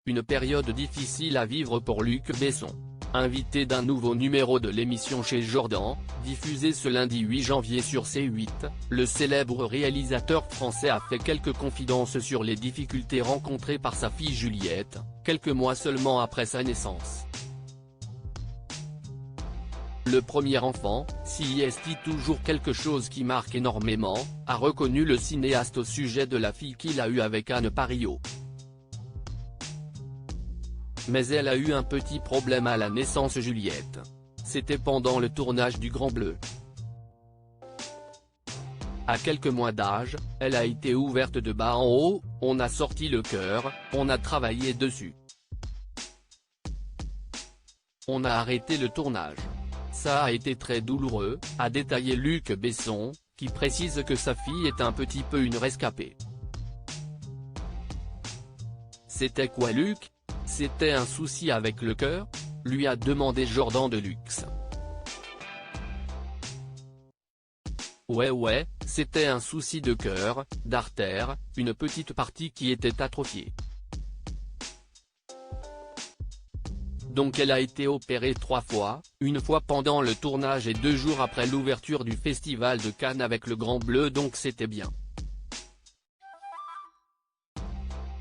une période difficile à vivre pour Luc Besson. Invité d'un nouveau numéro de l'émission Chez Jordan, diffusé ce lundi 8 janvier sur C8, le célèbre réalisateur français a fait quelques confidences sur les difficultés rencontrées par sa fille Juliette, quelques mois seulement après sa naissance. Le premier enfant, si est toujours quelque chose qui marque énormément, a reconnu le cinéaste au sujet de la fille qu'il a eue avec Anne Parillaud. Mais elle a eu un petit problème à la naissance Juliette. C'était pendant le tournage du Grand Bleu. À quelques mois d'âge, elle a été ouverte de bas en haut, on a sorti le cœur, on a travaillé dessus. On a arrêté le tournage. Ça a été très douloureux, a détaillé Luc Besson, qui précise que sa fille est un petit peu une rescapée. C'était quoi Luc ? C'était un souci avec le cœur ? Lui a demandé Jordan Deluxe. Ouais, c'était un souci de cœur, d'artère, une petite partie qui était atrophiée. Donc elle a été opérée 3 fois, une fois pendant le tournage et 2 jours après l'ouverture du Festival de Cannes avec le Grand Bleu, donc c'était bien.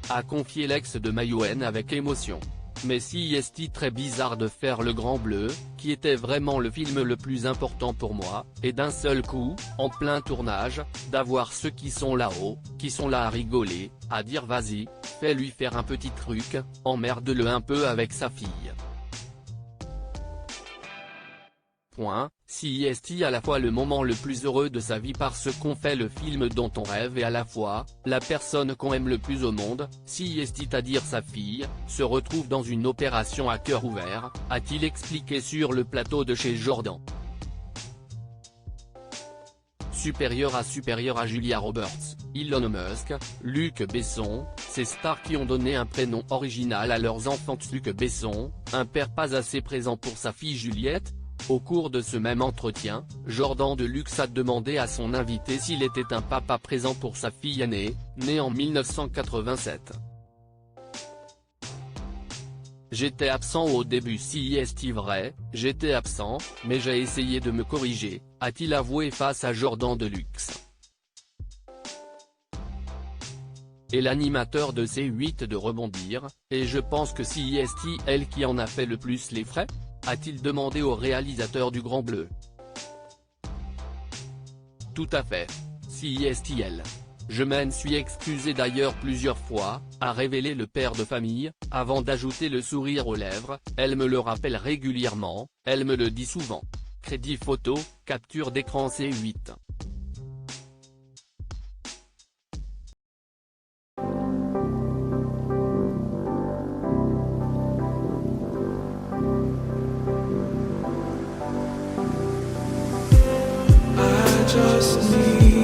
A confié l'ex de Mayouen avec émotion. Mais si est très bizarre de faire le Grand Bleu, qui était vraiment le film le plus important pour moi, et d'un seul coup, en plein tournage, d'avoir ceux qui sont là-haut, qui sont là à rigoler, à dire vas-y, fais-lui faire un petit truc, emmerde-le un peu avec sa fille. Si est à la fois le moment le plus heureux de sa vie parce qu'on fait le film dont on rêve et à la fois, la personne qu'on aime le plus au monde, si est à dire sa fille, se retrouve dans une opération à cœur ouvert, a-t-il expliqué sur le plateau de Chez Jordan. Supérieur à Julia Roberts, Elon Musk, Luc Besson, ces stars qui ont donné un prénom original à leurs enfants. Luc Besson, un père pas assez présent pour sa fille Juliette. Au cours de ce même entretien, Jordan Deluxe a demandé à son invité s'il était un papa présent pour sa fille aînée, née en 1987. J'étais absent au début. Si est vrai, j'étais absent, mais j'ai essayé de me corriger, a-t-il avoué face à Jordan Deluxe. Et l'animateur de C8 de rebondir, et je pense que si est elle qui en a fait le plus les frais ? A-t-il demandé au réalisateur du Grand Bleu. Tout à fait. Si est-il. Je m'en suis excusé d'ailleurs plusieurs fois, a révélé le père de famille, avant d'ajouter le sourire aux lèvres, elle me le rappelle régulièrement, elle me le dit souvent. Crédit photo, capture d'écran C8. Just need